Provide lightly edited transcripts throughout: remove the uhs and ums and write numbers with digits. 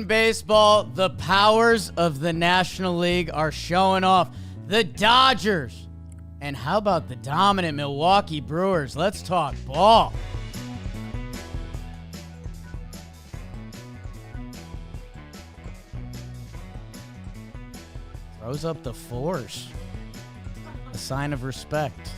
Baseball, the powers of the National League are showing off. The Dodgers. And how about the dominant Milwaukee Brewers? Let's talk ball. Throws up the fours. A sign of respect.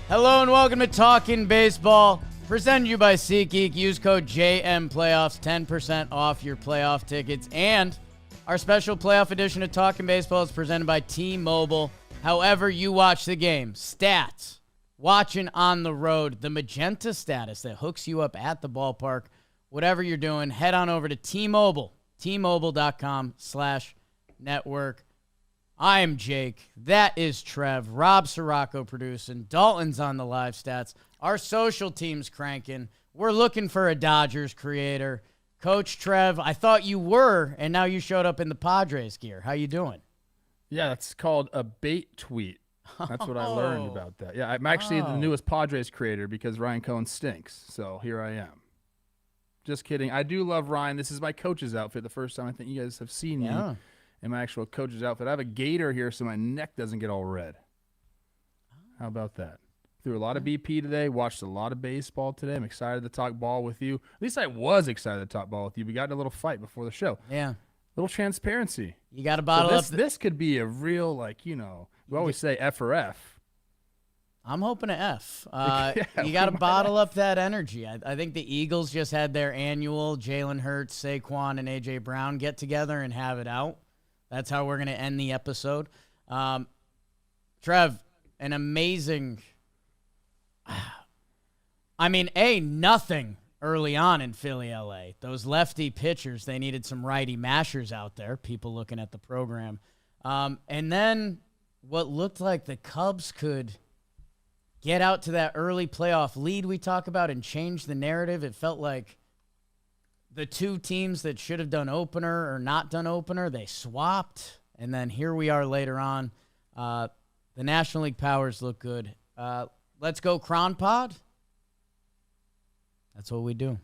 Hello and welcome to Talkin Baseball. Presented to you by SeatGeek. Use code JMPlayoffs, 10% off your playoff tickets. And our special playoff edition of Talkin Baseball is presented by T-Mobile. However you watch the game, stats, watching on the road, the magenta status that hooks you up at the ballpark, whatever you're doing, head on over to T-Mobile, T-Mobile.com/network. I am Jake. That is Trev. Rob Sirocco producing. Dalton's on the live stats. Our social team's cranking. We're looking for a Dodgers creator. Coach Trev, I thought you were, and now you showed up in the Padres gear. How you doing? Yeah, that's called a bait tweet. That's what I learned about that. Yeah, I'm actually the newest Padres creator because Ryan Cohen stinks. So here I am. Just kidding. I do love Ryan. This is my coach's outfit. The first time I think you guys have seen me in my actual coach's outfit. I have a gator here so my neck doesn't get all red. How about that? Threw a lot of BP today, watched a lot of baseball today. I'm excited to talk ball with you. At least I was excited to talk ball with you. We got in a little fight before the show. Yeah. A little transparency. You got to bottle up. This could be a real, we always say F or F. I'm hoping to F. You got to bottle up that energy. I think the Eagles just had their annual Jalen Hurts, Saquon, and A.J. Brown get together and have it out. That's how we're going to end the episode. Trev, an amazing... nothing early on in Philly, LA. Those lefty pitchers, they needed some righty mashers out there, people looking at the program. And then what looked like the Cubs could get out to that early playoff lead we talk about and change the narrative. It felt like the two teams that should have done opener or not done opener, they swapped. And then here we are later on. The National League powers look good. Let's go Cron Pod. That's what we do.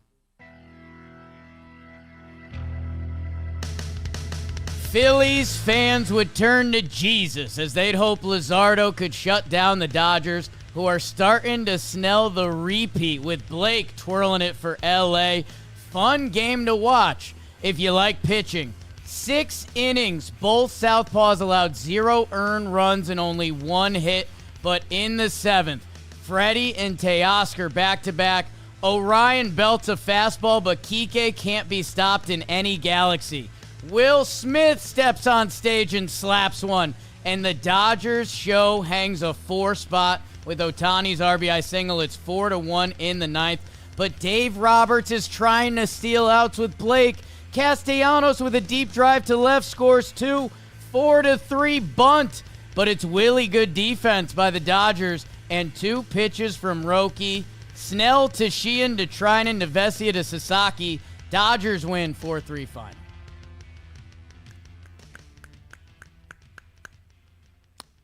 Phillies fans would turn to Jesus as they'd hope Luzardo could shut down the Dodgers, who are starting to smell the repeat with Blake twirling it for LA. Fun game to watch if you like pitching. 6 innings, both southpaws allowed 0 earned runs and only 1 hit, but in the 7th, Freddie and Teoscar back-to-back. Orion belts a fastball, but Kike can't be stopped in any galaxy. Will Smith steps on stage and slaps one, and the Dodgers show hangs a 4 spot with Ohtani's RBI single. It's 4-1 in the 9th, but Dave Roberts is trying to steal outs with Blake. Castellanos with a deep drive to left scores 2, 4-3 bunt, but it's really good defense by the Dodgers. And 2 pitches from Roki. Snell to Sheehan to Trinan to Vesia to Sasaki. Dodgers win 4-3 final.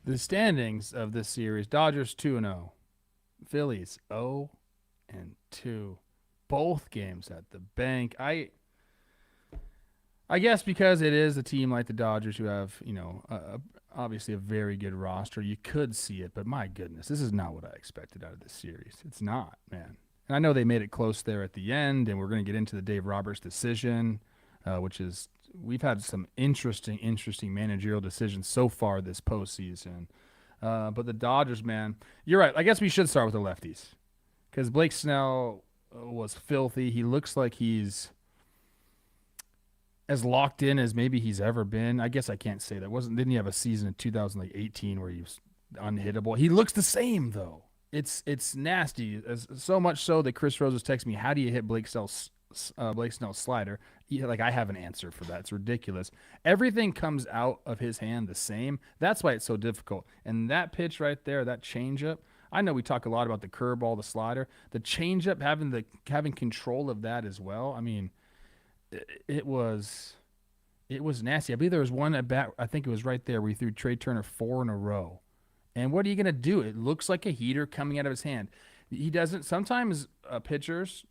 The standings of this series, Dodgers 2-0. Phillies 0-2. Both games at the bank. I guess because it is a team like the Dodgers who have, obviously a very good roster, you could see it, but my goodness, this is not what I expected out of this series. It's not, man. And I know they made it close there at the end, and we're going to get into the Dave Roberts decision, which is we've had some interesting managerial decisions so far this postseason. But the Dodgers, man, you're right. I guess we should start with the lefties because Blake Snell was filthy. He looks like he's as locked in as maybe he's ever been. I guess I can't say that. Didn't he have a season in 2018 where he was unhittable? He looks the same though. It's nasty. So much so that Chris Rose was texting me, "How do you hit Blake Snell's slider?" I have an answer for that. It's ridiculous. Everything comes out of his hand the same. That's why it's so difficult. And that pitch right there, that changeup. I know we talk a lot about the curveball, the slider, the changeup, having control of that as well. I mean, it was nasty. I believe there was one at bat. I think it was right there where he threw Trey Turner 4 in a row. And what are you going to do? It looks like a heater coming out of his hand. He doesn't. Sometimes pitchers,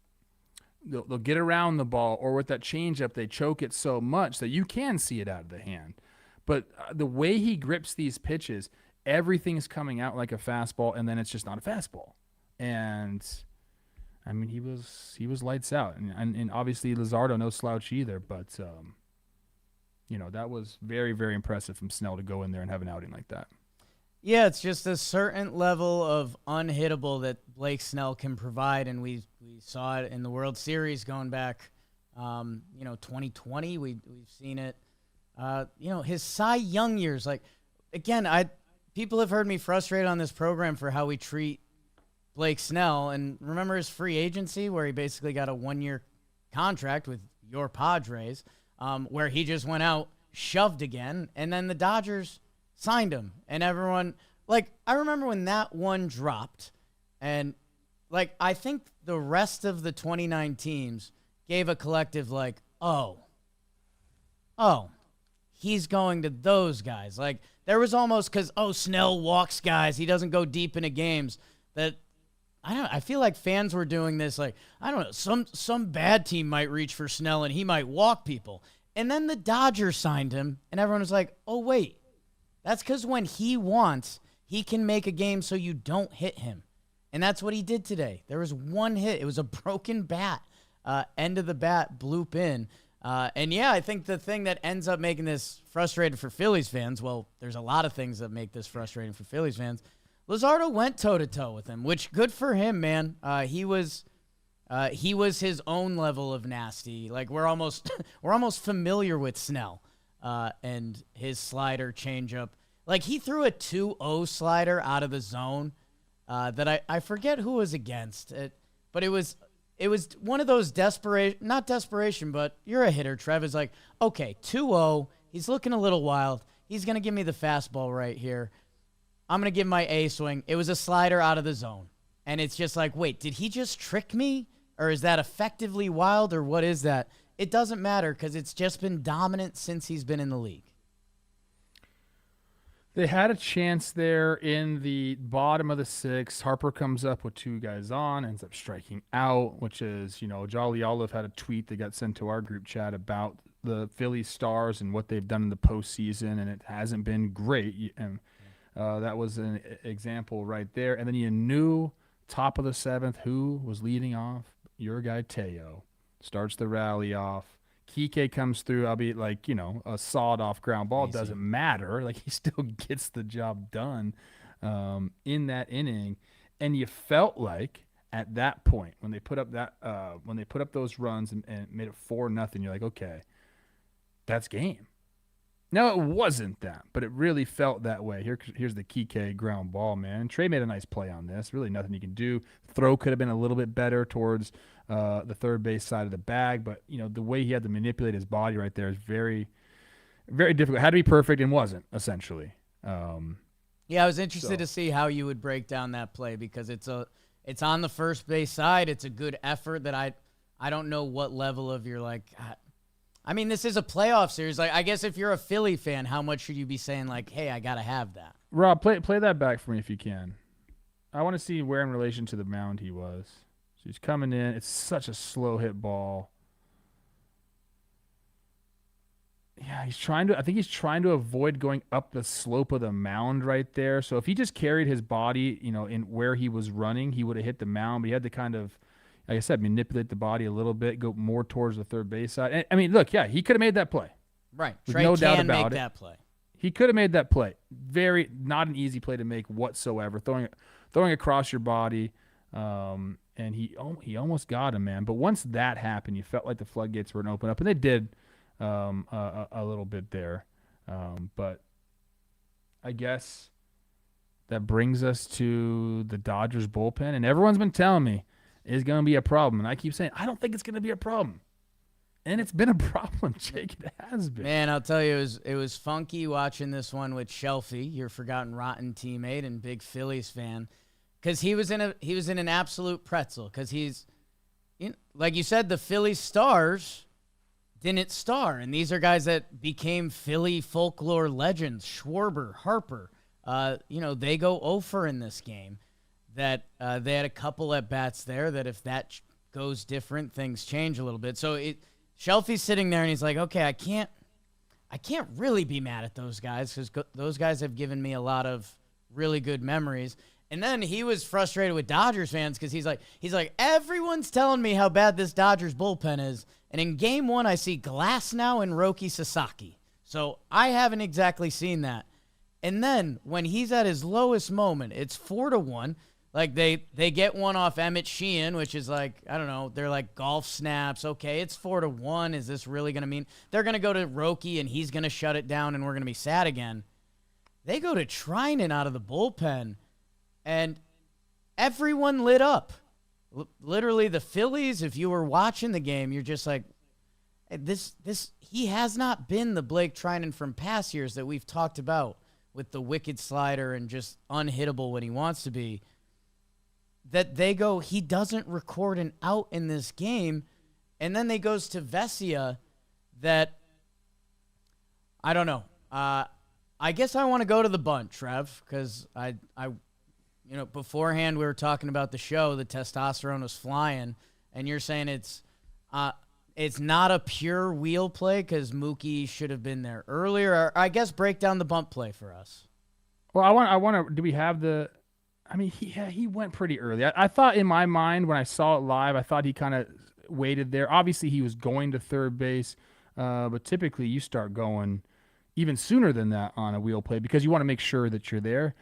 they'll get around the ball, or with that changeup, they choke it so much that you can see it out of the hand. But the way he grips these pitches, everything's coming out like a fastball, and then it's just not a fastball. And I mean, he was lights out, and obviously Luzardo no slouch either. But that was very, very impressive from Snell to go in there and have an outing like that. Yeah, it's just a certain level of unhittable that Blake Snell can provide, and we saw it in the World Series going back, 2020. We've seen it. His Cy Young years. Like, again, people have heard me frustrated on this program for how we treat Blake Snell, and remember his free agency where he basically got a 1-year contract with your Padres, where he just went out, shoved again, and then the Dodgers signed him, and everyone, like, I remember when that one dropped, and, like, I think the rest of the 29 teams gave a collective, like, oh, he's going to those guys. Like, there was almost, because, Snell walks guys, he doesn't go deep into games, that, I feel like fans were doing this, like, I don't know, some bad team might reach for Snell, and he might walk people. And then the Dodgers signed him, and everyone was like, oh, wait. That's because when he wants, he can make a game so you don't hit him. And that's what he did today. There was one hit. It was a broken bat. End of the bat, bloop in. And, yeah, I think the thing that ends up making this frustrating for Phillies fans, well, there's a lot of things that make this frustrating for Phillies fans. Luzardo went toe-to-toe with him, which good for him, man. He was his own level of nasty. Like, we're almost familiar with Snell. And his slider changeup. Like, he threw a 2-0 slider out of the zone that I forget who was against it, but it was one of those not desperation, but you're a hitter, Trev. Is like, okay, 2-0, he's looking a little wild. He's going to give me the fastball right here. I'm going to give my A swing. It was a slider out of the zone. And it's just like, wait, did he just trick me? Or is that effectively wild, or what is that? It doesn't matter because it's just been dominant since he's been in the league. They had a chance there in the bottom of the sixth. Harper comes up with 2 guys on, ends up striking out, which is, Jolly Olive had a tweet that got sent to our group chat about the Phillies stars and what they've done in the postseason, and it hasn't been great. And that was an example right there. And then you knew top of the 7th who was leading off. Your guy, Teo. Starts the rally off. Kike comes through, albeit like, a sawed-off ground ball. Easy. Doesn't matter. Like, he still gets the job done in that inning. And you felt like at that point, when they put up those runs and made it 4-0, you're like, okay, that's game. Now, it wasn't that, but it really felt that way. Here's the Kike ground ball, man. Trey made a nice play on this. Really nothing you can do. Throw could have been a little bit better towards the third base side of the bag, but, the way he had to manipulate his body right there is very, very difficult. It had to be perfect and wasn't, essentially. Yeah, I was interested to see how you would break down that play because it's on the first base side. It's a good effort that I don't know what level of you're like – I mean, this is a playoff series. Like, I guess if you're a Philly fan, how much should you be saying, like, hey, I got to have that? Rob, play that back for me if you can. I want to see where in relation to the mound he was. So he's coming in. It's such a slow hit ball. Yeah, I think he's trying to avoid going up the slope of the mound right there. So if he just carried his body, in where he was running, he would have hit the mound. But he had to kind of, like I said, manipulate the body a little bit, go more towards the third base side. And, I mean, look, yeah, he could have made that play. Right. With Trey no can doubt about make it. that play. He could have made that play. Not an easy play to make whatsoever. Throwing across your body, and he almost got him, man. But once that happened, you felt like the floodgates were going to open up, and they did a little bit there. But I guess that brings us to the Dodgers bullpen, and everyone's been telling me is going to be a problem. And I keep saying, I don't think it's going to be a problem. And it's been a problem, Jake. It has been. Man, I'll tell you, it was funky watching this one with Shelfie, your forgotten rotten teammate and big Phillies fan, because he was in an absolute pretzel. Because like you said, the Phillies stars didn't star, and these are guys that became Philly folklore legends. Schwarber, Harper, they go 0 for in this game. That they had a couple at bats there that if that goes different, things change a little bit. So Shelfie's sitting there and he's like, okay, I can't really be mad at those guys because those guys have given me a lot of really good memories. And then he was frustrated with Dodgers fans because he's like, everyone's telling me how bad this Dodgers bullpen is. And in game 1, I see Glasnow and Roki Sasaki. So I haven't exactly seen that. And then when he's at his lowest moment, it's 4-1. Like they get one off Emmett Sheehan, which is like, I don't know, they're like golf snaps. Okay, it's 4-1. Is this really going to mean they're going to go to Roki and he's going to shut it down and we're going to be sad again? They go to Trinan out of the bullpen and everyone lit up. Literally the Phillies, if you were watching the game, you're just like, he has not been the Blake Trinan from past years that we've talked about with the wicked slider and just unhittable when he wants to be. That they go, he doesn't record an out in this game, and then they goes to Vesia that, I don't know. I guess I want to go to the bunt, Trev, because I beforehand we were talking about the show, the testosterone was flying, and you're saying it's not a pure wheel play because Mookie should have been there earlier. Or I guess break down the bunt play for us. Well, I want to. Do we have the? I mean, he went pretty early. I thought in my mind when I saw it live, I thought he kind of waited there. Obviously, he was going to third base, but typically you start going even sooner than that on a wheel play because you want to make sure that you're there.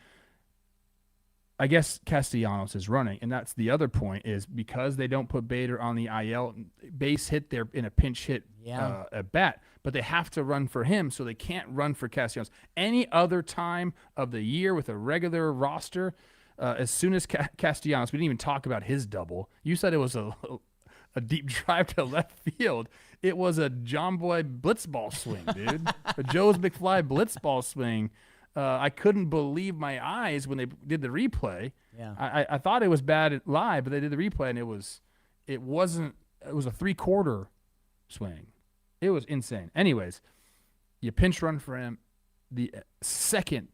I guess Castellanos is running, and that's the other point is because they don't put Bader on the IL base hit, they're in a pinch hit at bat, but they have to run for him, so they can't run for Castellanos. Any other time of the year with a regular roster, as soon as Castellanos, we didn't even talk about his double. You said it was a deep drive to left field. It was a John Boy blitzball swing, dude. A Joe's McFly blitzball swing. I couldn't believe my eyes when they did the replay. Yeah. I thought it was bad live, but they did the replay and it was a 3/4 swing. It was insane. Anyways, you pinch run for him. The second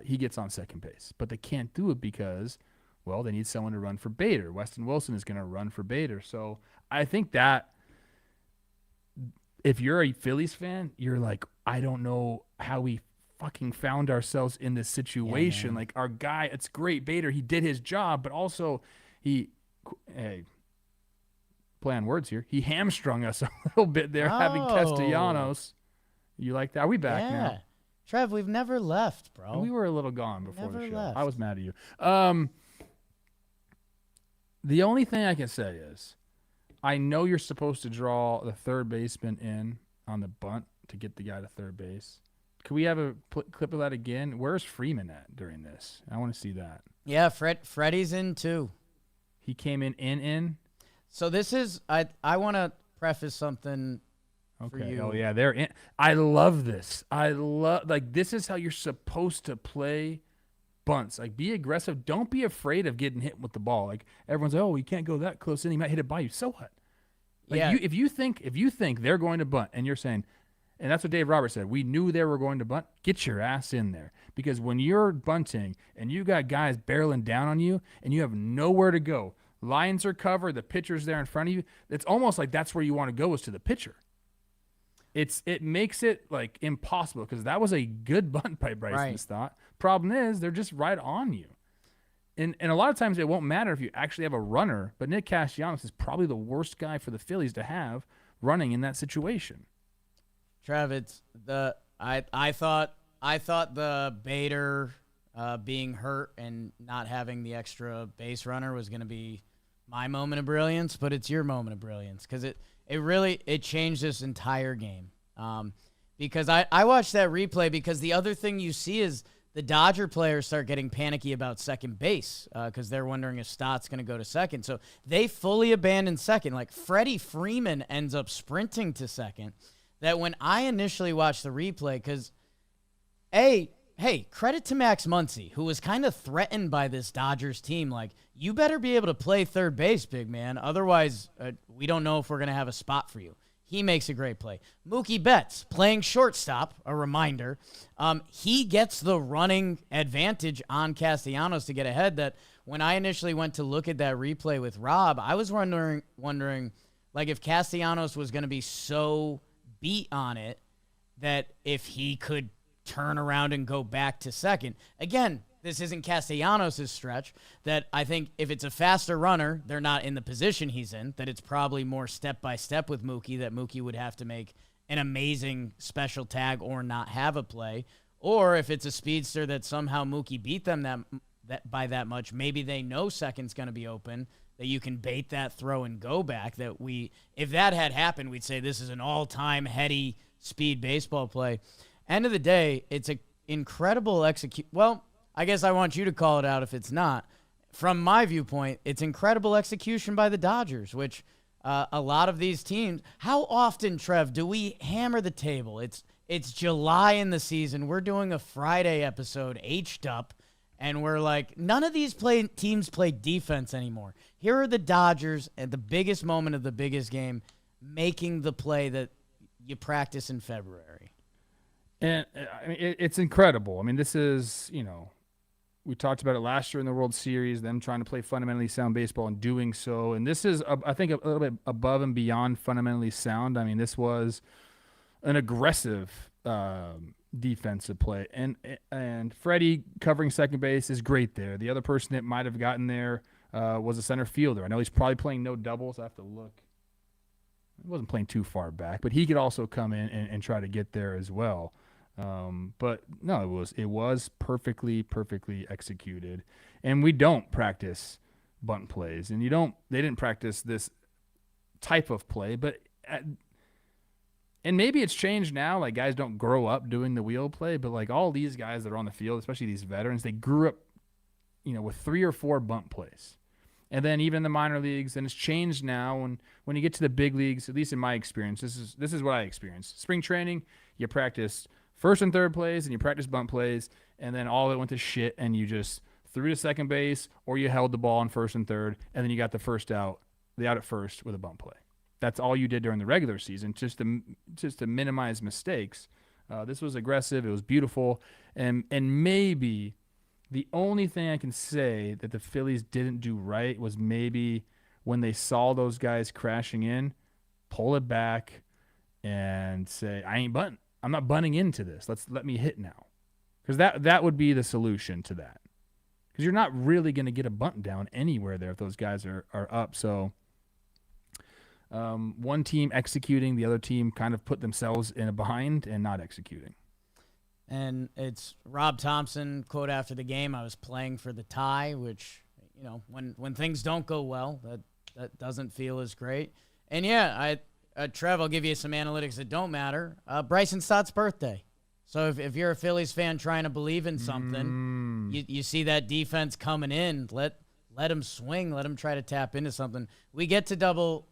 he gets on second base, but they can't do it because, well, they need someone to run for Bader. Weston Wilson is going to run for Bader. So I think that if you're a Phillies fan, you're like, I don't know how we fucking found ourselves in this situation. Like our guy, it's great, Bader, he did his job, but also play on words here, he hamstrung us a little bit there having Castellanos. You like that? Are we back now? Trev, we've never left, bro. We were a little gone before the show. Left. I was mad at you. The only thing I can say is I know you're supposed to draw the third baseman in on the bunt to get the guy to third base. Can we have a clip of that again? Where's Freeman at during this? I want to see that. Yeah, Freddie's in too. He came in. So this is I want to preface something for you. Oh yeah, they're in. I love this. This is how you're supposed to play bunts. Like be aggressive. Don't be afraid of getting hit with the ball. Like everyone's like, oh, he can't go that close in. He might hit it by you. So what? Like if you think they're going to bunt and you're saying, and that's what Dave Roberts said, we knew they were going to bunt, get your ass in there. Because when you're bunting and you got guys barreling down on you and you have nowhere to go, lines are covered, the pitcher's there in front of you, it's almost like that's where you want to go is to the pitcher. It makes it like impossible because that was a good bunt by Bryson Stott. Problem is they're just right on you. And a lot of times it won't matter if you actually have a runner, but Nick Castellanos is probably the worst guy for the Phillies to have running in that situation. Trev, it's I thought the Bader being hurt and not having the extra base runner was going to be my moment of brilliance, but it's your moment of brilliance because it really changed this entire game. Because I watched that replay because the other thing you see is the Dodger players start getting panicky about second base because they're wondering if Stott's going to go to second. So they fully abandon second. Like Freddie Freeman ends up sprinting to second. That when I initially watched the replay, because, hey, credit to Max Muncy, who was kind of threatened by this Dodgers team. Like, you better be able to play third base, big man. Otherwise, we don't know if we're going to have a spot for you. He makes a great play. Mookie Betts playing shortstop, a reminder. He gets the running advantage on Castellanos to get ahead that when I initially went to look at that replay with Rob, I was wondering like if Castellanos was going to be so beat on it that if he could turn around and go back to second. Again, this isn't Castellanos' stretch, that I think if it's a faster runner, they're not in the position he's in, that it's probably more step-by-step with Mookie, that Mookie would have to make an amazing special tag or not have a play. Or if it's a speedster that somehow Mookie beat them that by that much, maybe they know second's going to be open, that you can bait that throw and go back. If that had happened, we'd say this is an all-time heady speed baseball play. End of the day, it's an incredible execution. Well, I guess I want you to call it out if it's not. From my viewpoint, it's incredible execution by the Dodgers, which a lot of these teams, how often, Trev, do we hammer the table? It's July in the season. We're doing a Friday episode, H'd up, and we're like, none of these teams play defense anymore. Here are the Dodgers at the biggest moment of the biggest game, making the play that you practice in February. And I mean, it's incredible. I mean, this is, we talked about it last year in the World Series, them trying to play fundamentally sound baseball and doing so. And this is, I think, a little bit above and beyond fundamentally sound. I mean, this was an aggressive defensive play. And Freddie covering second base is great there. The other person that might have gotten there was a center fielder. I know he's probably playing no doubles. I have to look. He wasn't playing too far back, but he could also come in and try to get there as well. But no, it was perfectly executed. And we don't practice bunt plays, and they didn't practice this type of play, and maybe it's changed now. Like, guys don't grow up doing the wheel play, but like all these guys that are on the field, especially these veterans, they grew up, with 3 or 4 bunt plays. And then even in the minor leagues, and it's changed now. When you get to the big leagues, at least in my experience, this is what I experienced. Spring training, you practice first and third plays, and you practice bunt plays, and then all it went to shit, and you just threw to second base, or you held the ball on first and third, and then you got the out at first with a bunt play. That's all you did during the regular season, just to minimize mistakes. This was aggressive. It was beautiful, and maybe the only thing I can say that the Phillies didn't do right was maybe when they saw those guys crashing in, pull it back and say, I ain't bunting. I'm not bunting into this. Let me hit now. Because that would be the solution to that. Because you're not really going to get a bunt down anywhere there if those guys are up. So one team executing, the other team kind of put themselves in a bind and not executing. And it's Rob Thompson, quote after the game, I was playing for the tie, which, when things don't go well, that doesn't feel as great. And yeah, Trev, I'll give you some analytics that don't matter. Bryson Stott's birthday. So if you're a Phillies fan trying to believe in something, you see that defense coming in, let him swing, let him try to tap into something. We get to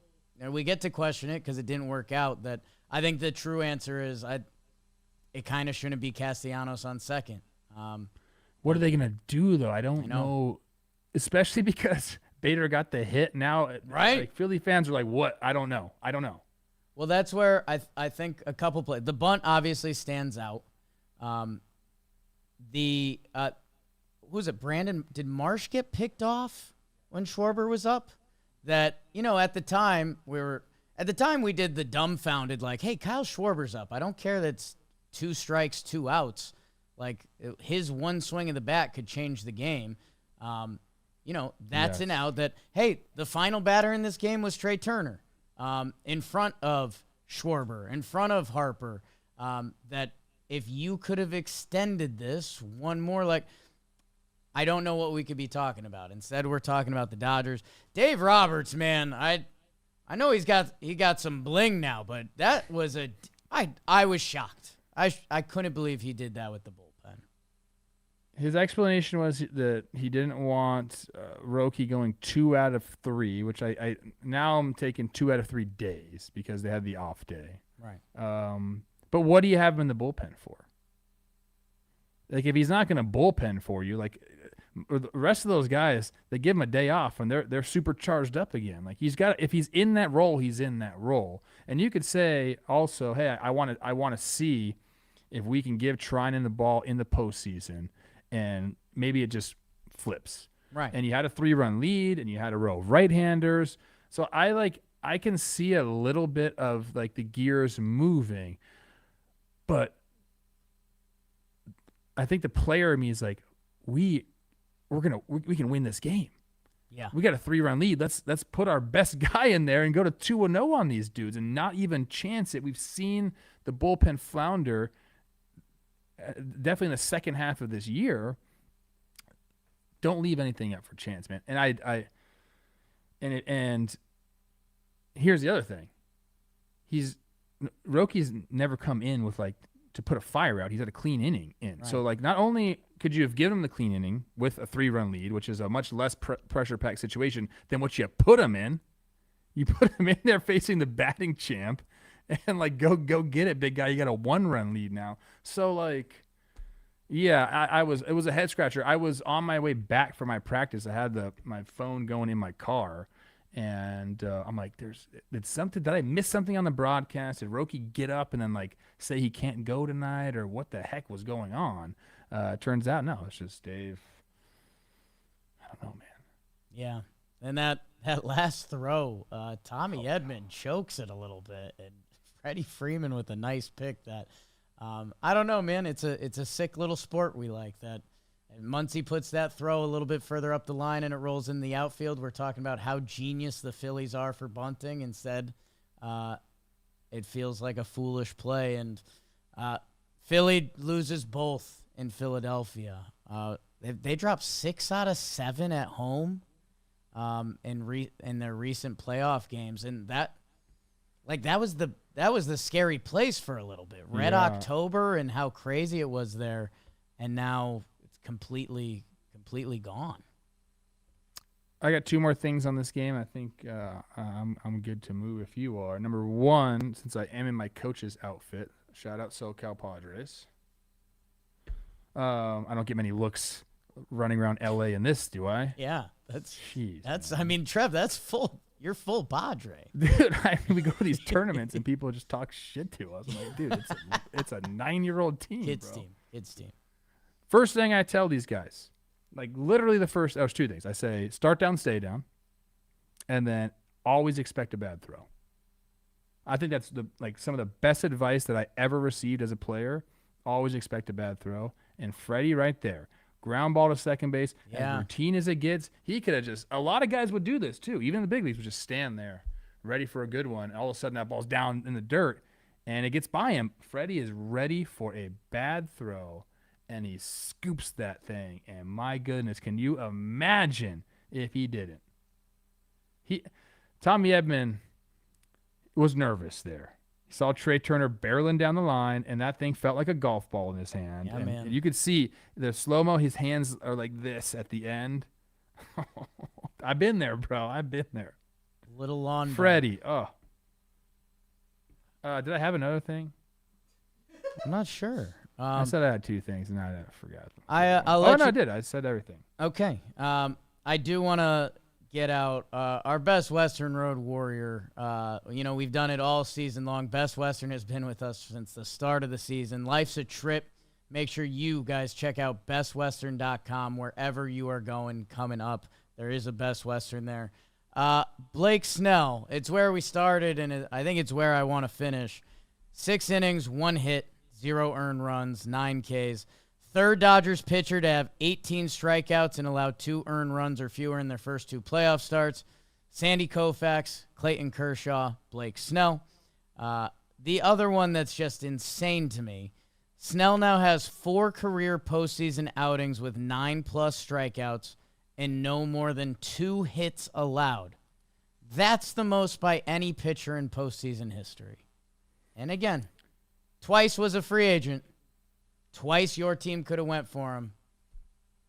question it because it didn't work out. That I think the true answer is it kind of shouldn't be Castellanos on second. What are they going to do, though? I don't know. Especially because Bader got the hit. Now, right? Like, Philly fans are like, what? I don't know. Well, that's where I think a couple plays. The bunt obviously stands out. Who's it? Brandon? Did Marsh get picked off when Schwarber was up? That at the time we did the dumbfounded like, hey, Kyle Schwarber's up. I don't care that's 2 strikes, 2 outs. Like his one swing of the bat could change the game. That's an out that, hey, the final batter in this game was Trey Turner. In front of Schwarber, in front of Harper, that if you could have extended this one more, like, I don't know what we could be talking about. Instead, we're talking about the Dodgers. Dave Roberts, man, I know he got some bling now, but that was I was shocked. I couldn't believe he did that with the bullpen. His explanation was that he didn't want Roki going 2 out of 3, which I now I'm taking 2 out of 3 days because they had the off day. Right. But what do you have him in the bullpen for? Like, if he's not going to bullpen for you, like the rest of those guys, they give him a day off and they're super charged up again. Like, if he's in that role, he's in that role. And you could say also, hey, I want to see if we can give Treinen the ball in the postseason. And maybe it just flips. Right. And you had a 3-run lead, and you had a row of right-handers. So I can see a little bit of like the gears moving, but I think the player in me is like, we can win this game. Yeah. We got a 3-run lead. Let's put our best guy in there and go to 2-0 on these dudes and not even chance it. We've seen the bullpen flounder definitely in the second half of this year. Don't leave anything up for chance, man. And here's the other thing. Rocky's never come in with like to put a fire out. He's had a clean inning in. Right. So like not only could you have given him the clean inning with a 3-run lead, which is a much less pressure packed situation than what you put him in. You put him in there facing the batting champ, and like go get it, big guy. You got a 1-run lead now. So like, yeah, it was a head scratcher. I was on my way back from my practice. I had my phone going in my car. And I'm like, did I miss something on the broadcast? Did Roki get up and then like say he can't go tonight, or what the heck was going on? Turns out, no, it's just Dave. I don't know, man. Yeah, and that last throw, Tommy Edman chokes it a little bit, and Freddie Freeman with a nice pick. That I don't know, man. It's a sick little sport we like that. And Muncy puts that throw a little bit further up the line, and it rolls in the outfield. We're talking about how genius the Phillies are for bunting. Instead, it feels like a foolish play, and Philly loses both in Philadelphia. They dropped 6 out of 7 at home in their recent playoff games, and that was the scary place for a little bit. Red October and how crazy it was there, and now completely gone. I got 2 more things on this game. I think I'm good to move if you are. Number 1, since I am in my coach's outfit, shout out SoCal Padres. I don't get many looks running around LA in this, do I? Yeah, Jeez, man. I mean, Trev, that's full. You're full Padre. Dude, we go to these tournaments and people just talk shit to us. I'm like, dude, it's a 9-year-old team, Kids bro. Kids team. First thing I tell these guys, like literally there's 2 things. I say start down, stay down, and then always expect a bad throw. I think that's some of the best advice that I ever received as a player. Always expect a bad throw. And Freddie right there, ground ball to second base, as routine as it gets. He could have a lot of guys would do this too. Even in the big leagues would just stand there, ready for a good one. And all of a sudden that ball's down in the dirt, and it gets by him. Freddie is ready for a bad throw. And he scoops that thing, and my goodness, can you imagine if he didn't? Tommy Edman was nervous there. He saw Trey Turner barreling down the line, and that thing felt like a golf ball in his hand. Yeah, and man. You could see the slow-mo, his hands are like this at the end. I've been there, bro. I've been there. Little lawn. Freddie, oh. Did I have another thing? I'm not sure. I said I had 2 things, and I forgot. I did. I said everything. Okay. I do want to get out our Best Western Road Warrior. We've done it all season long. Best Western has been with us since the start of the season. Life's a trip. Make sure you guys check out bestwestern.com wherever you are going coming up. There is a Best Western there. Blake Snell, it's where we started, and I think it's where I want to finish. 6 innings, 1 hit. 0 earned runs, 9 Ks. Third Dodgers pitcher to have 18 strikeouts and allow 2 earned runs or fewer in their first 2 playoff starts. Sandy Koufax, Clayton Kershaw, Blake Snell. The other one that's just insane to me, Snell now has 4 career postseason outings with 9+ strikeouts and no more than 2 hits allowed. That's the most by any pitcher in postseason history. And again, twice was a free agent. Twice your team could have went for him.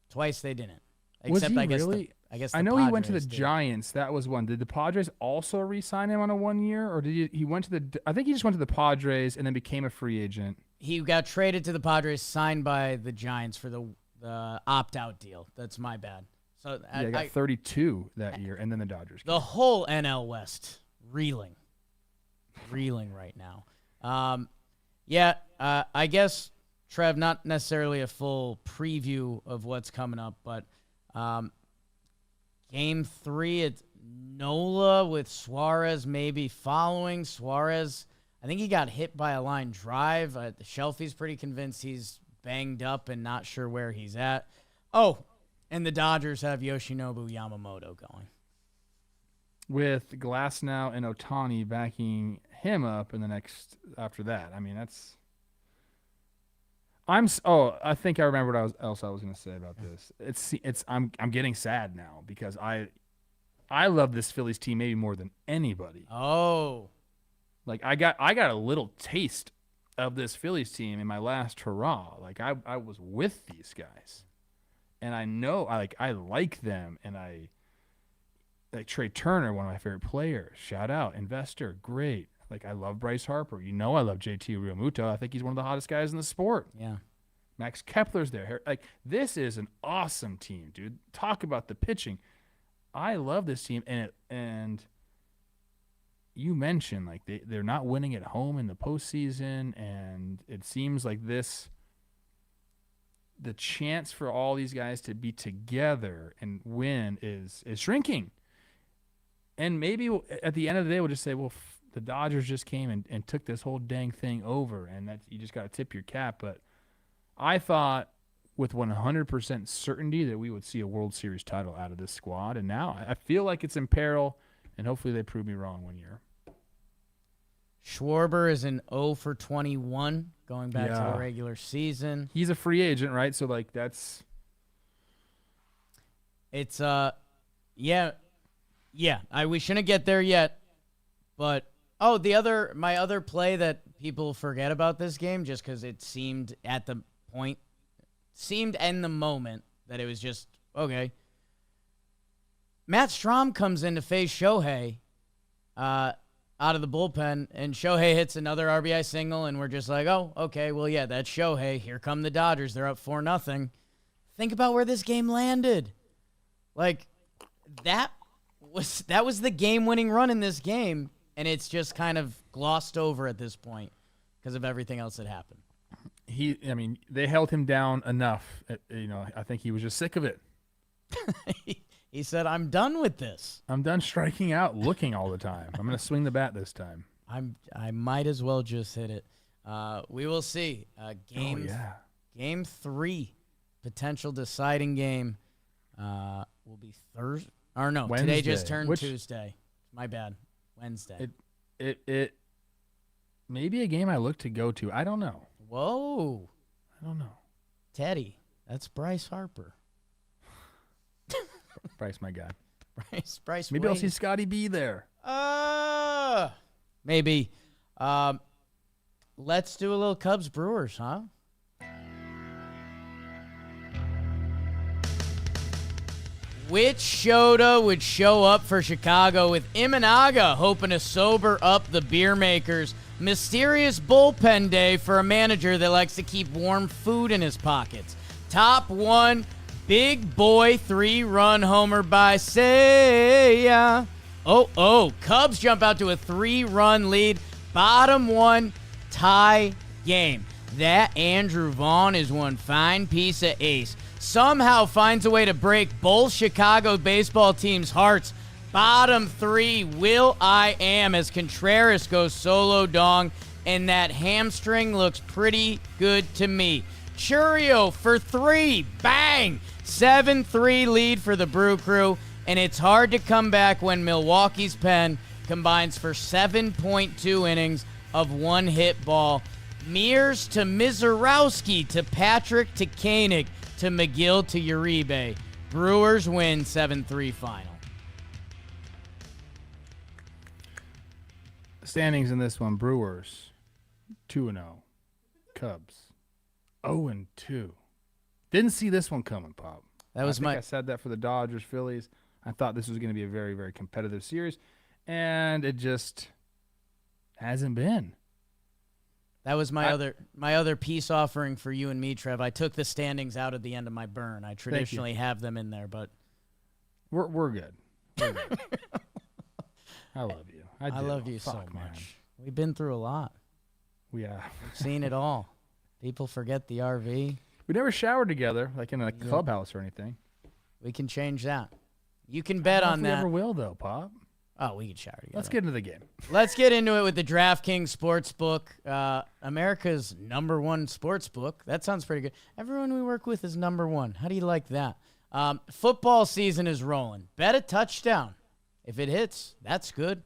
Twice they didn't. Except Was he I guess really? I know Padres he went to the did. Giants. That was one. Did the Padres also re-sign him on a 1-year, or did he went to the? I think he just went to the Padres and then became a free agent. He got traded to the Padres, signed by the Giants for the opt-out deal. That's my bad. So I got 32 that year, and then the Dodgers. The whole NL West reeling right now. I guess, Trev, not necessarily a full preview of what's coming up, but Game 3, it's Nola with Suarez maybe following. Suarez, I think he got hit by a line drive. Shelfie's pretty convinced he's banged up and not sure where he's at. Oh, and the Dodgers have Yoshinobu Yamamoto going. With Glasnow and Ohtani backing him up in the next after that. I mean, that's. I think I remember what else I was going to say about this. I'm getting sad now because I love this Phillies team maybe more than anybody. Oh. Like I got a little taste of this Phillies team in my last hurrah. Like I was with these guys. And I know I like them, and I like Trey Turner, one of my favorite players. Shout out, investor, great. Like I love Bryce Harper. You know I love JT Realmuto. I think he's one of the hottest guys in the sport. Yeah. Max Kepler's there. Like this is an awesome team, dude. Talk about the pitching. I love this team, and you mentioned like they're not winning at home in the postseason, and it seems like the chance for all these guys to be together and win is shrinking. And maybe at the end of the day, we'll just say, well, the Dodgers just came and took this whole dang thing over, and that you just got to tip your cap. But I thought with 100% certainty that we would see a World Series title out of this squad, and now I feel like it's in peril, and hopefully they prove me wrong one year. Schwarber is an 0 for 21 going back to the regular season. He's a free agent, right? So like that's it's we shouldn't get there yet. But my other play that people forget about this game just cuz it seemed in the moment that it was just okay. Matt Strahm comes in to face Shohei out of the bullpen, and Shohei hits another RBI single, and we're just like, oh, okay, well, yeah, that's Shohei. Here come the Dodgers. They're up 4-0. Think about where this game landed. Like, that was the game-winning run in this game, and it's just kind of glossed over at this point because of everything else that happened. They held him down enough. I think he was just sick of it. He said, I'm done with this. I'm done striking out looking all the time. I'm going to swing the bat this time. I might as well just hit it. We will see. Game 3, potential deciding game, will be Thursday. Or no, Wednesday. Today just turned Tuesday. My bad. Wednesday. It may be a game I look to go to. I don't know. Whoa. I don't know. Teddy, that's Bryce Harper. Bryce, my guy. Bryce. Maybe I'll see Scotty B there. Maybe. Let's do a little Cubs Brewers, huh? Which Shota would show up for Chicago with Imanaga hoping to sober up the beer makers? Mysterious bullpen day for a manager that likes to keep warm food in his pockets. Top 1. Big boy 3-run homer by Seiya. Cubs jump out to a 3-run lead. Bottom 1 tie game. That Andrew Vaughn is one fine piece of ace. Somehow finds a way to break both Chicago baseball teams' hearts. Bottom 3, Will I Am as Contreras goes solo dong, and that hamstring looks pretty good to me. Churio for 3, bang! 7-3 lead for the Brew Crew, and it's hard to come back when Milwaukee's pen combines for 7.2 innings of one-hit ball. Mears to Mizorowski to Patrick to Koenig to McGill to Uribe. Brewers win 7-3 final. Standings in this one, Brewers 2-0. Cubs 0-2. Didn't see this one coming, Pop. I said that for the Dodgers, Phillies. I thought this was going to be a very, very competitive series, and it just hasn't been. That was my other peace offering for you and me, Trev. I took the standings out at the end of my burn. I traditionally have them in there, but we're good. We're good. I love you. I love you so much. Man. We've been through a lot. We've seen it all. People forget the RV. We never showered together, like in a clubhouse or anything. We can change that. You can bet on that. We ever will, though, Pop. Oh, we can shower together. Let's get into the game. Let's get into it with the DraftKings Sportsbook, America's #1 sportsbook. That sounds pretty good. Everyone we work with is #1. How do you like that? Football season is rolling. Bet a touchdown. If it hits, that's good.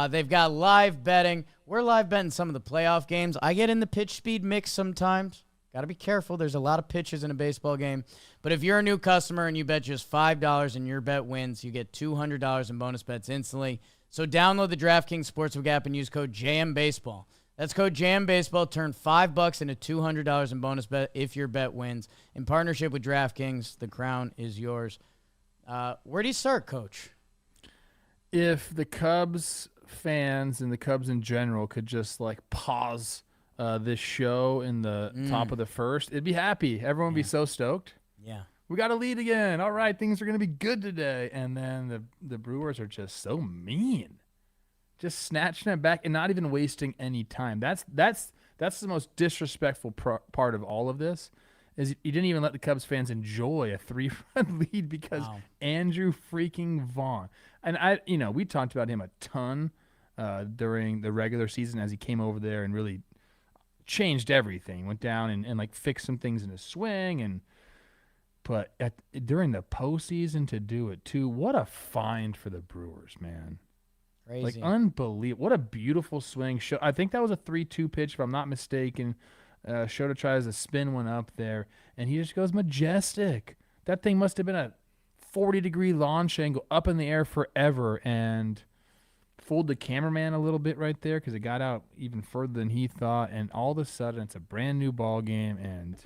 They've got live betting. We're live betting some of the playoff games. I get in the pitch speed mix sometimes. Got to be careful. There's a lot of pitches in a baseball game. But if you're a new customer and you bet just $5 and your bet wins, you get $200 in bonus bets instantly. So download the DraftKings Sportsbook app and use code JMBaseball. That's code JMBaseball. Turn $5 into $200 in bonus bet if your bet wins. In partnership with DraftKings, the crown is yours. Where do you start, Coach? If the Cubs fans and the Cubs in general could just like pause this show in the top of the first, it'd be happy. Everyone would be so stoked. Yeah. We got a lead again. All right, things are going to be good today. And then the Brewers are just so mean. Just snatching it back and not even wasting any time. That's the most disrespectful part of all of this, is you didn't even let the Cubs fans enjoy a 3-run lead because Andrew freaking Vaughn. And we talked about him a ton during the regular season as he came over there and really changed everything. Went down and like fixed some things in his swing, but during the postseason to do it too, what a find for the Brewers, man. Crazy. Like unbelievable. What a beautiful swing. I think that was a 3-2 pitch, if I'm not mistaken. Shota tries to spin one up there, and he just goes majestic. That thing must have been a 40-degree launch angle up in the air forever, and fooled the cameraman a little bit right there because it got out even further than he thought, and all of a sudden it's a brand new ball game. And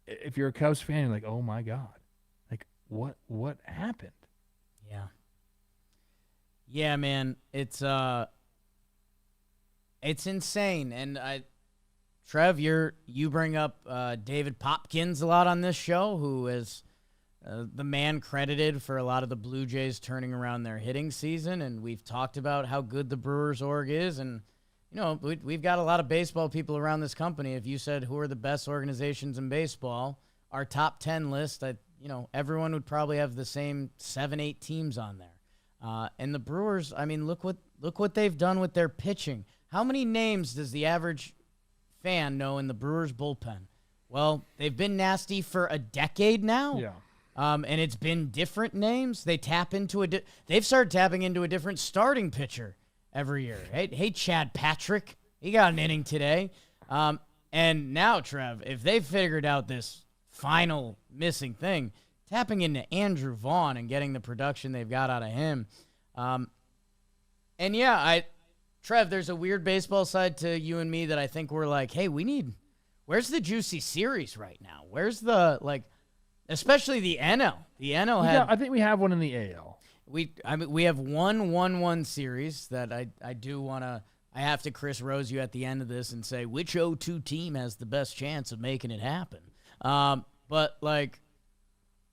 if you're a Cubs fan, you're like, oh my God, like what happened? Yeah, man, it's insane. And Trev, you bring up David Popkins a lot on this show, who is the man credited for a lot of the Blue Jays turning around their hitting season. And we've talked about how good the Brewers org is. And, we've got a lot of baseball people around this company. If you said who are the best organizations in baseball, our top 10 list, everyone would probably have the same 7-8 teams on there. And the Brewers, I mean, look what they've done with their pitching. How many names does the average fan know in the Brewers bullpen? Well, they've been nasty for a decade now. Yeah. And it's been different names. They've started tapping into a different starting pitcher every year. Hey, Chad Patrick, he got an inning today. And now, Trev, if they've figured out this final missing thing, tapping into Andrew Vaughn and getting the production they've got out of him. Trev, there's a weird baseball side to you and me that I think we're like, hey, where's the juicy series right now? Where's especially the NL. The NL I think we have one in the AL. We have one 1-1 series that I do want to. I have to Chris Rose you at the end of this and say which 0-2 team has the best chance of making it happen. But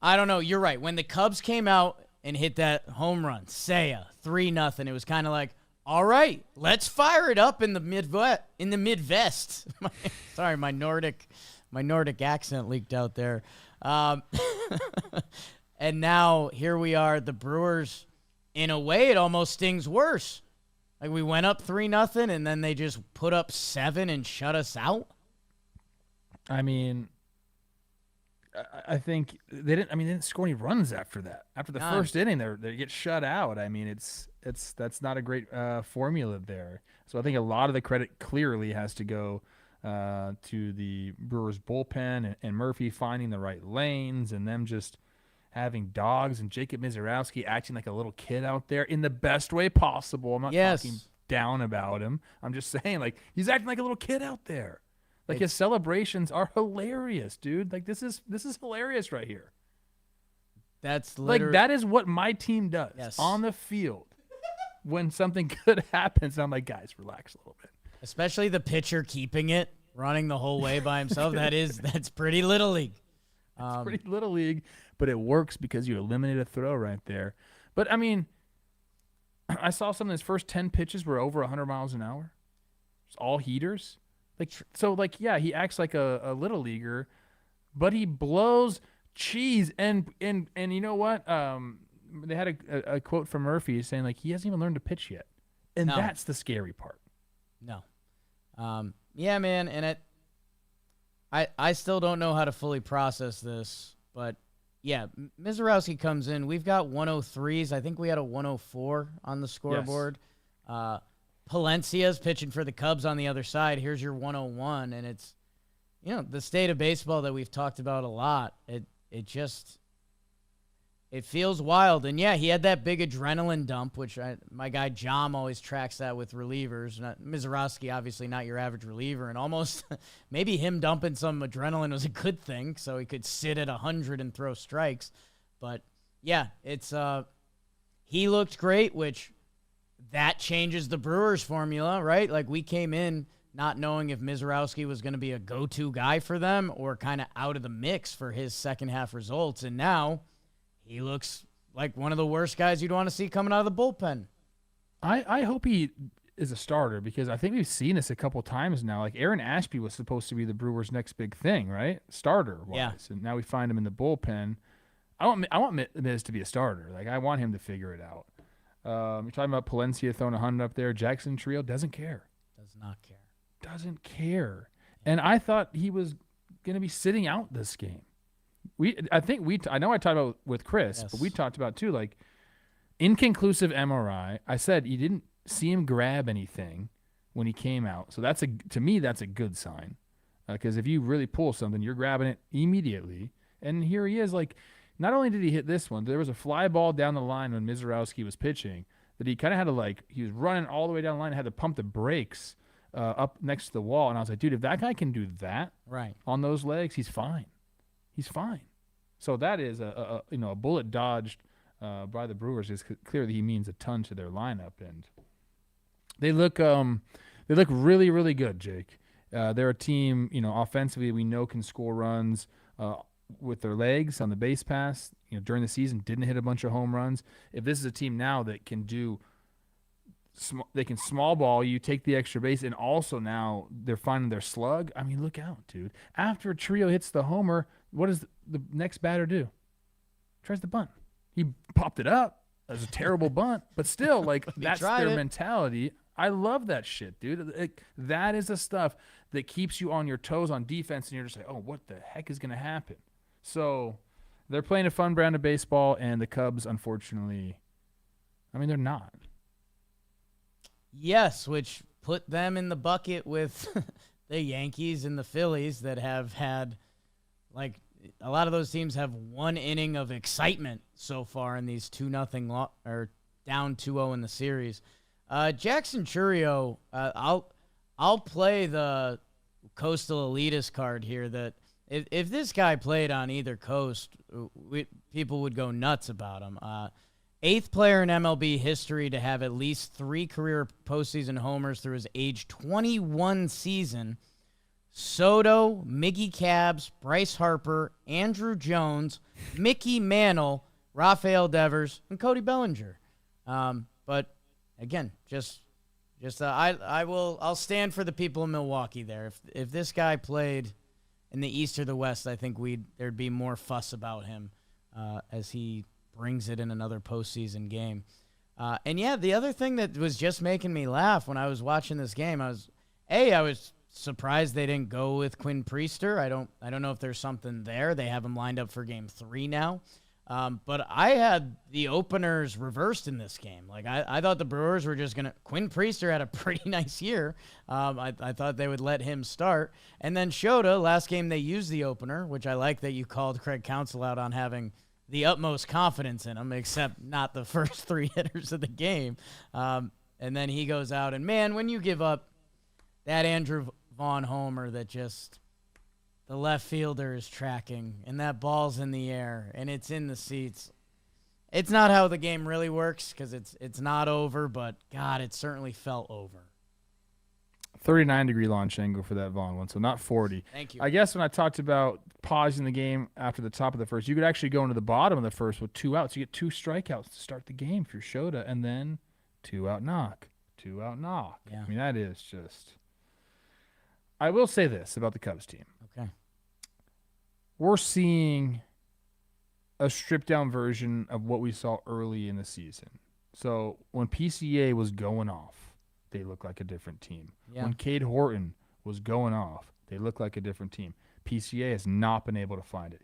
I don't know. You're right. When the Cubs came out and hit that home run, Seiya, 3-0, it was kind of like, all right, let's fire it up in the Midwest. Sorry, my Nordic accent leaked out there. And now here we are, the Brewers. In a way, it almost stings worse. Like we went up 3-0, and then they just put up 7 and shut us out. I mean, I think they didn't score any runs after that. After the first inning, they get shut out. I mean, that's not a great formula there. So I think a lot of the credit clearly has to go to the Brewers bullpen and Murphy finding the right lanes and them just having dogs and Jacob Mizorowski acting like a little kid out there in the best way possible. I'm not talking down about him. I'm just saying, like, he's acting like a little kid out there. Like, his celebrations are hilarious, dude. Like, this is hilarious right here. That's literally... Like, that is what my team does on the field when something good happens. I'm like, guys, relax a little bit. Especially the pitcher keeping it, running the whole way by himself. That's pretty Little League. It's pretty Little League, but it works because you eliminate a throw right there. But, I mean, I saw some of his first 10 pitches were over 100 miles an hour. It's all heaters. He acts like a little leaguer, but he blows cheese. And you know what? they had a quote from Murphy saying like he hasn't even learned to pitch yet, and that's the scary part. No. Yeah, man, and I still don't know how to fully process this, but yeah, Mizorowski comes in. We've got 103s. I think we had a 104 on the scoreboard. Yes. Palencia's pitching for the Cubs on the other side. Here's your 101, and it's, the state of baseball that we've talked about a lot. It feels wild. And, yeah, he had that big adrenaline dump, which my guy Jom always tracks that with relievers. Mizorowski, obviously not your average reliever, and almost maybe him dumping some adrenaline was a good thing so he could sit at 100 and throw strikes. But, yeah, he looked great, which that changes the Brewers formula, right? Like we came in not knowing if Mizorowski was going to be a go-to guy for them or kind of out of the mix for his second-half results, and now – he looks like one of the worst guys you'd want to see coming out of the bullpen. I hope he is a starter because I think we've seen this a couple times now. Like Aaron Ashby was supposed to be the Brewers' next big thing, right? Starter-wise. Yeah. And now we find him in the bullpen. I want Miz to be a starter. Like I want him to figure it out. You're talking about Palencia throwing 100 up there. Jackson Trio doesn't care. Does not care. Doesn't care. And I thought he was going to be sitting out this game. I know I talked about with Chris, yes. But we talked about too, like inconclusive MRI. I said you didn't see him grab anything when he came out, so to me that's a good sign, because if you really pull something, you're grabbing it immediately. And here he is, like not only did he hit this one, there was a fly ball down the line when Mizorowski was pitching that he kind of had to he was running all the way down the line and had to pump the brakes up next to the wall, and I was like, dude, if that guy can do that right on those legs, he's fine. He's fine. So that is a bullet dodged by the Brewers. Is clear that he means a ton to their lineup, and they look really, really good, Jake. They're a team, offensively we know can score runs with their legs on the base pass. During the season didn't hit a bunch of home runs. If this is a team now that can do they can small ball you, take the extra base, and also now they're finding their slug. I mean, look out, dude. After a Trio hits the homer, what does the next batter do? Tries to bunt. He popped it up. That was a terrible bunt, but still, that's their mentality. I love that shit, dude. That is the stuff that keeps you on your toes on defense, and you're just like, oh, what the heck is going to happen? So they're playing a fun brand of baseball, and the Cubs, unfortunately, they're not. Yes, which put them in the bucket with the Yankees and the Phillies that have had, a lot of those teams have one inning of excitement so far in these 2-0 or down 2-0 in the series. Jackson Churio, I'll play the coastal elitist card here that if this guy played on either coast, people would go nuts about him. 8th player in MLB history to have at least 3 career postseason homers through his age 21 season. Soto, Miggy Cabs, Bryce Harper, Andrew Jones, Mickey Mantle, Rafael Devers, and Cody Bellinger. But again, I'll stand for the people in Milwaukee there. If this guy played in the East or the West, I think there'd be more fuss about him as he brings it in another postseason game. And yeah, the other thing that was just making me laugh when I was watching this game, I was surprised they didn't go with Quinn Priester. I don't know if there's something there. They have him lined up for Game 3 now. But I had the openers reversed in this game. I thought the Brewers were just going to – Quinn Priester had a pretty nice year. I thought they would let him start. And then Shota, last game they used the opener, which I like that you called Craig Counsell out on having the utmost confidence in him, except not the first 3 hitters of the game. And then he goes out. And, man, when you give up that Andrew Vaughn homer that just – the left fielder is tracking, and that ball's in the air, and it's in the seats. It's not how the game really works because it's not over, but, God, it certainly felt over. 39-degree launch angle for that Vaughn one, so not 40. Thank you. I guess when I talked about pausing the game after the top of the first, you could actually go into the bottom of the first with 2 outs. You get 2 strikeouts to start the game for Shota, and then 2-out knock. 2-out knock. Yeah. That is just – I will say this about the Cubs team. Okay. We're seeing a stripped down version of what we saw early in the season. So when PCA was going off, they looked like a different team. Yeah. When Cade Horton was going off, they looked like a different team. PCA has not been able to find it.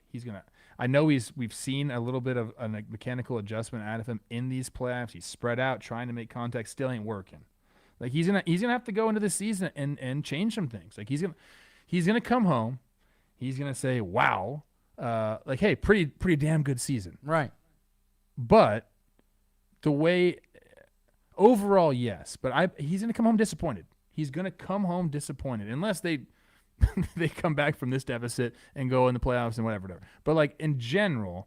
I know we've seen a little bit of a mechanical adjustment out of him in these playoffs. He's spread out, trying to make contact, still ain't working. Like he's gonna have to go into the season and change some things. Like he's gonna come home, he's gonna say, wow, like, hey, pretty damn good season. Right. But the way overall, yes, but he's gonna come home disappointed. He's gonna come home disappointed unless they come back from this deficit and go in the playoffs and whatever. But like in general,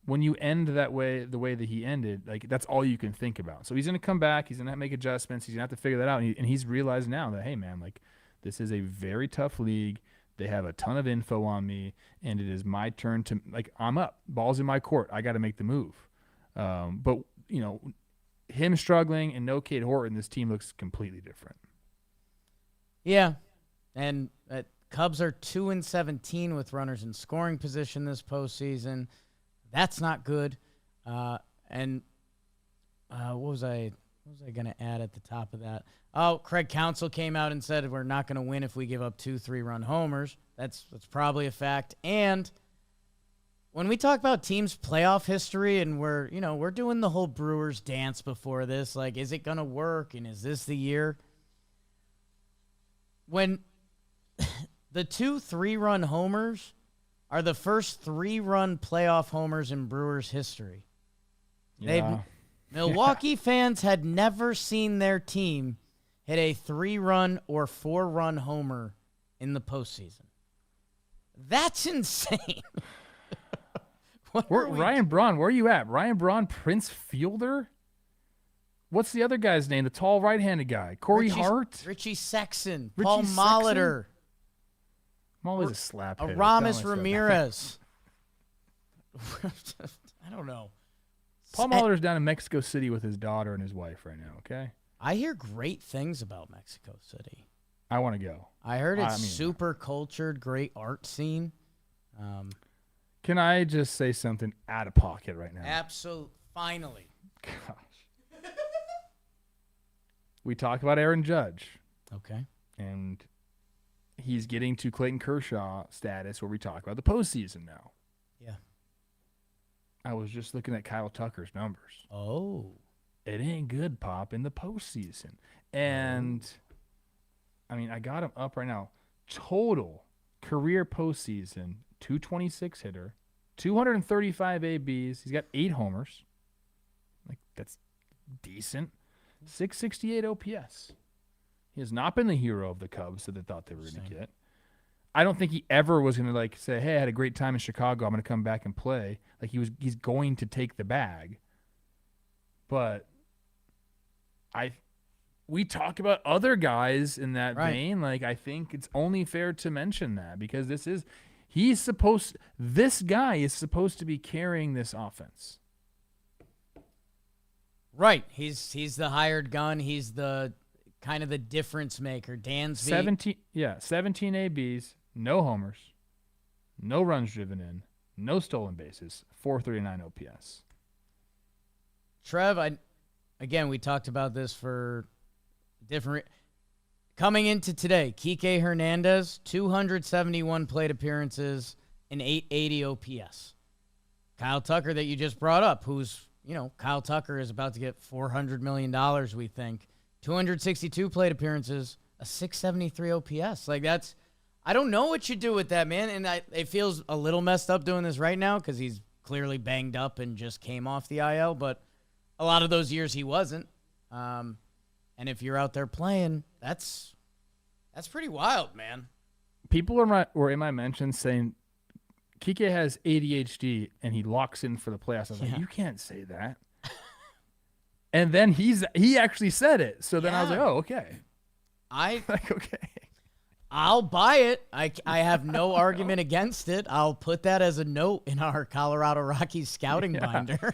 when you end that way, the way that he ended, like that's all you can think about. So he's going to come back. He's going to make adjustments. He's going to have to figure that out. And he's realized now that, hey, man, like this is a very tough league. They have a ton of info on me, and it is my turn to, like, I'm up. Ball's in my court. I got to make the move. But, you know, him struggling and no Cade Horton, this team looks completely different. Yeah. And Cubs are 2-17 with runners in scoring position this postseason. That's not good. What was I going to add at the top of that? Oh, Craig Counsell came out and said we're not going to win if we give up 2 3-run homers. That's probably a fact. And when we talk about teams' playoff history, and we're doing the whole Brewers dance before this, like, is it going to work? And is this the year? When the 2 3-run homers are the first 3-run playoff homers in Brewers history. Yeah. Milwaukee fans had never seen their team hit a 3-run or 4-run homer in the postseason. That's insane. Ryan Braun, where are you at? Ryan Braun, Prince Fielder? What's the other guy's name? The tall right-handed guy. Corey Hart? Richie Sexton. Richie Paul Sexton? Molitor. I'm always a slap hitter. Aramis Ramirez. I don't know. Paul Molitor's down in Mexico City with his daughter and his wife right now, okay? I hear great things about Mexico City. I want to go. I heard it's super cultured, great art scene. Can I just say something out of pocket right now? Absolutely. Finally. Gosh. We talk about Aaron Judge. Okay. And he's getting to Clayton Kershaw status where we talk about the postseason now. Yeah. I was just looking at Kyle Tucker's numbers. Oh. It ain't good, Pop, in the postseason. And, I mean, I got him up right now. Total career postseason, 226 hitter, 235 ABs. He's got 8 homers. Like, that's decent. 668 OPS. He has not been the hero of the Cubs that they thought they were going to get. I don't think he ever was going to, like, say, hey, I had a great time in Chicago. I'm going to come back and play. Like, he's going to take the bag. But we talk about other guys in that vein. Like, I think it's only fair to mention that because this guy is supposed to be carrying this offense. Right. He's the hired gun. He's the kind of the difference maker. Dansby. 17 ABs, no homers, no runs driven in, no stolen bases, 439 OPS. Trev, we talked about this for different. Coming into today, Kike Hernandez, 271 plate appearances and 880 OPS. Kyle Tucker that you just brought up, Kyle Tucker is about to get $400 million, we think. 262 plate appearances, a 673 OPS. Like, I don't know what you do with that, man. And it feels a little messed up doing this right now because he's clearly banged up and just came off the IL. But a lot of those years he wasn't. And if you're out there playing, that's pretty wild, man. People were in my mentions saying Kike has ADHD and he locks in for the playoffs. I was like, you can't say that. And then he actually said it. So then I was like, oh, okay. Okay. I'll buy it. I have no argument against it. I'll put that as a note in our Colorado Rockies scouting binder.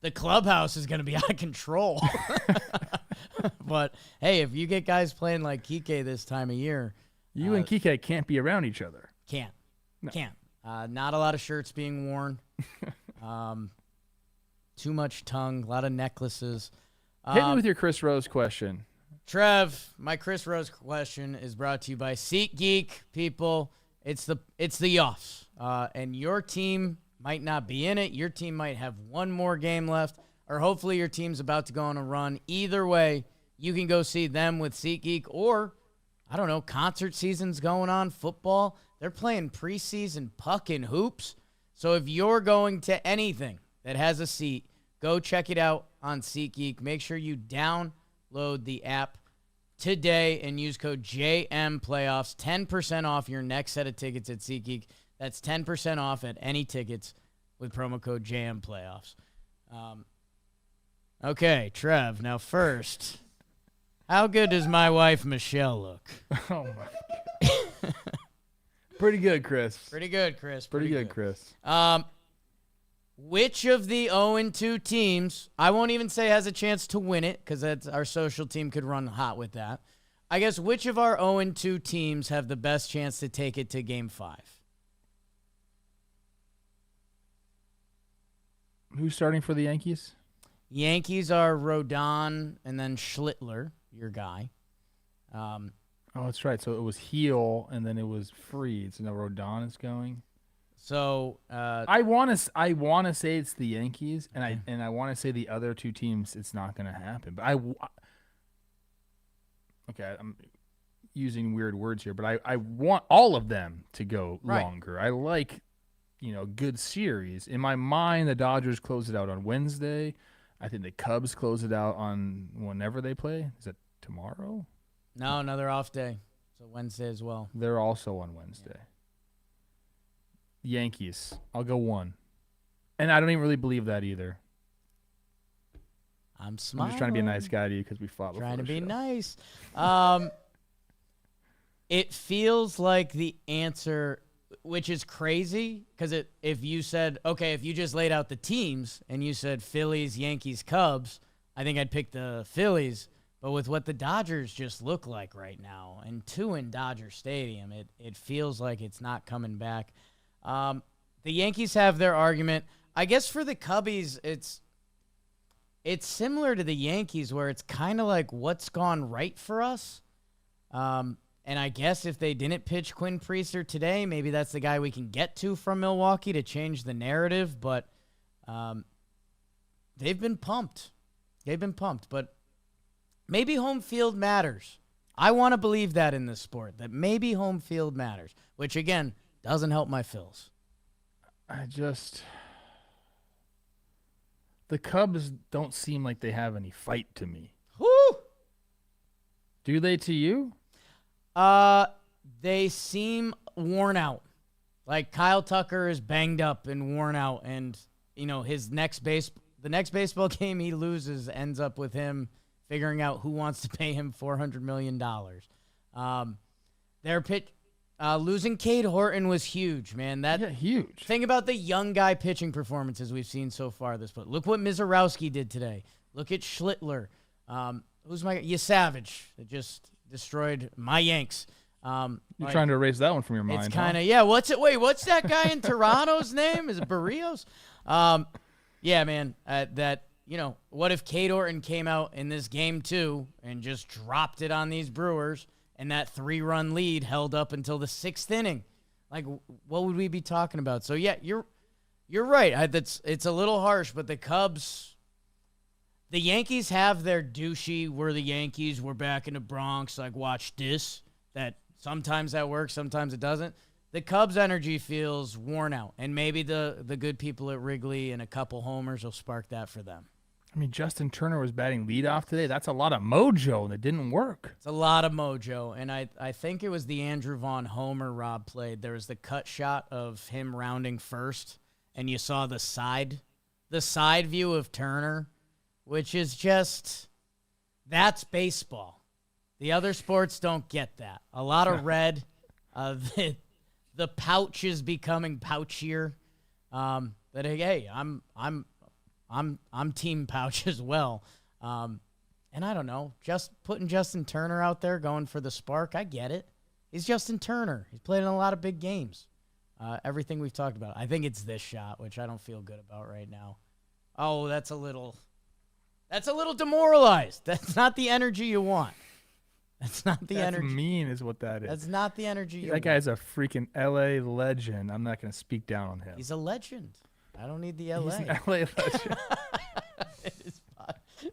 The clubhouse is going to be out of control. But, hey, if you get guys playing like Kike this time of year. You and Kike can't be around each other. Can't. Not a lot of shirts being worn. Too much tongue. A lot of necklaces. Hit me with your Chris Rose question. Trev, my Chris Rose question is brought to you by SeatGeek. People, it's the offs. And your team might not be in it. Your team might have one more game left. Or hopefully your team's about to go on a run. Either way, you can go see them with SeatGeek. Or, I don't know, concert season's going on, football. They're playing preseason puck and hoops. So if you're going to anything that has a seat, go check it out on SeatGeek. Make sure you download the app today and use code JMPlayoffs. 10% off your next set of tickets at SeatGeek. That's 10% off at any tickets with promo code JMPlayoffs. Okay, Trev, now first, how good does my wife Michelle look? Oh, my God. Pretty good, Chris. Pretty good, Chris. Pretty good, Chris. Which of the 0-2 teams, I won't even say has a chance to win it because our social team could run hot with that. I guess which of our 0-2 teams have the best chance to take it to Game 5? Who's starting for the Yankees? Yankees are Rodon and then Schlittler, your guy. Oh, that's right. So it was Heel and then it was Freed. So now Rodon is going. So I want to say it's the Yankees, and I want to say the other two teams. It's not going to happen. But I'm using weird words here, but I want all of them to go longer. I like, good series. In my mind, the Dodgers close it out on Wednesday. I think the Cubs close it out on whenever they play. Is that tomorrow? No, another off day. So Wednesday as well. They're also on Wednesday. Yeah. Yankees. I'll go 1. And I don't even really believe that either. I'm smiling. I'm just trying to be a nice guy to you because we fought before. Trying to be show. nice. It feels like the answer, which is crazy, because if you said, okay, if you just laid out the teams and you said Phillies, Yankees, Cubs, I think I'd pick the Phillies. But with what the Dodgers just look like right now, and 2 in Dodger Stadium, it feels like it's not coming back. The Yankees have their argument. I guess for the Cubbies, it's similar to the Yankees where it's kind of like what's gone right for us. And I guess if they didn't pitch Quinn Priester today, maybe that's the guy we can get to from Milwaukee to change the narrative. But they've been pumped. But maybe home field matters. I want to believe that in this sport, that maybe home field matters, which, again, doesn't help my Phils. The Cubs don't seem like they have any fight to me. Woo! Do they to you? They seem worn out. Like Kyle Tucker is banged up and worn out, and the next baseball game he loses ends up with him figuring out who wants to pay him $400 million. Losing Cade Horton was huge, man. Huge. Think about the young guy pitching performances we've seen so far this split. Look what Mizorowski did today. Look at Schlittler. Who's my Savage that just destroyed my Yanks. You're trying to erase that one from your mind. It's kind of What's that guy in Toronto's name? Is it Barrios? Yeah, man. What if Cade Horton came out in this game too and just dropped it on these Brewers, and that 3-run lead held up until the 6th inning? Like, what would we be talking about? So yeah, you're right. It's a little harsh, but the Cubs, the Yankees have their douchey. We're the Yankees. We're back in the Bronx. Like, watch this. That sometimes that works, sometimes it doesn't. The Cubs' energy feels worn out, and maybe the good people at Wrigley and a couple homers will spark that for them. I mean, Justin Turner was batting leadoff today. That's a lot of mojo, and it didn't work. It's a lot of mojo, and I think it was the Andrew Vaughn homer Rob played. There was the cut shot of him rounding first, and you saw the side view of Turner, which is just, that's baseball. The other sports don't get that. A lot of red. The pouch is becoming pouchier. But hey, I'm team pouch as well. And I don't know, just putting Justin Turner out there going for the spark, I get it. He's Justin Turner. He's played in a lot of big games. Everything we've talked about. I think it's this shot, which I don't feel good about right now. Oh, that's a little demoralized. That's not the energy you want. That's not the energy. That's mean is what that is. That's not the energy you want. That guy's a freaking LA legend. I'm not going to speak down on him. He's a legend. I don't need the LA. He's an LA legend.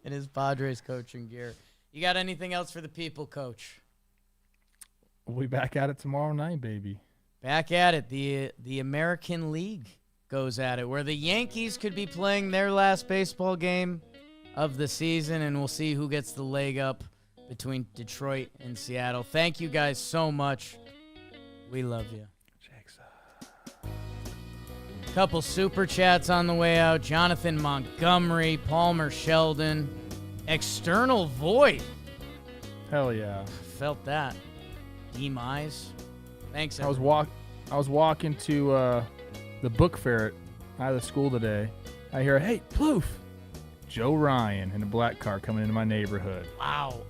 in his Padres coaching gear. You got anything else for the people, Coach? We'll be back at it tomorrow night, baby. Back at it. The American League goes at it, where the Yankees could be playing their last baseball game of the season, and we'll see who gets the leg up between Detroit and Seattle. Thank you guys so much. We love you. Couple super chats on the way out. Jonathan Montgomery, Palmer Sheldon, External Void. Hell yeah. Felt that. Demise. Thanks, I was walking to the book fair out of the school today. I hear, hey, Ploof, Joe Ryan in a black car coming into my neighborhood. Wow.